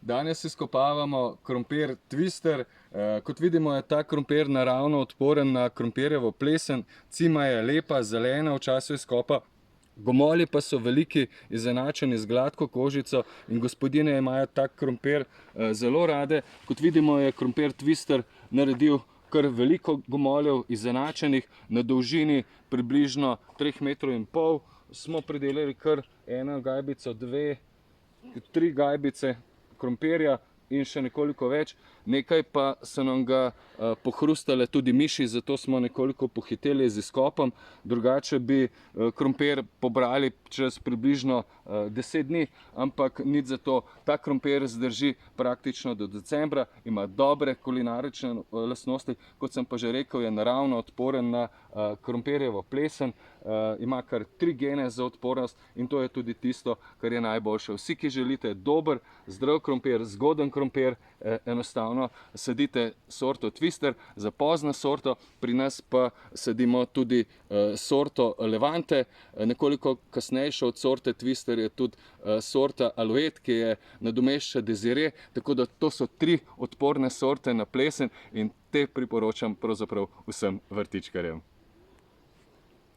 Danes izkopavamo krompir Twister. Kot vidimo, je ta krompir naravno odporen na krompirjevo plesen. Cima je lepa, zelena v času izkopa. Gomolji pa so veliki, izenačeni z gladko kožico in gospodine imajo tak krompir zelo rade. Kot vidimo, je krompir Twister naredil kar veliko gomoljev, izenačenih, na dolžini približno 3,5 metrov. Smo pridelali kar eno gajbico, 2, 3 gajbice krompirja in še nekoliko več. Nekaj pa so nam ga pohrustale tudi miši, zato smo nekoliko pohiteli z izkopom. Drugače bi krompir pobrali čez približno 10 dni, ampak nič za to. Ta krompir zdrži praktično do decembra, ima dobre kulinarične lastnosti, kot sem pa že rekel, je naravno odporen na krompirjevo plesen, ima kar 3 gene za odpornost in to je tudi tisto, kar je najboljše. Vsi, ki želite dober, zdrav krompir, zgoden krompir, enostavno sadite sorto Twister za pozno sorto, pri nas pa sadimo tudi sorto Levante. Nekoliko kasnejša od sorte Twister je tudi sorta Alouette, ki je nadomešča Desiree, tako da to so 3 odporne sorte na plesen in te priporočam pravzaprav vsem vrtičkarjem.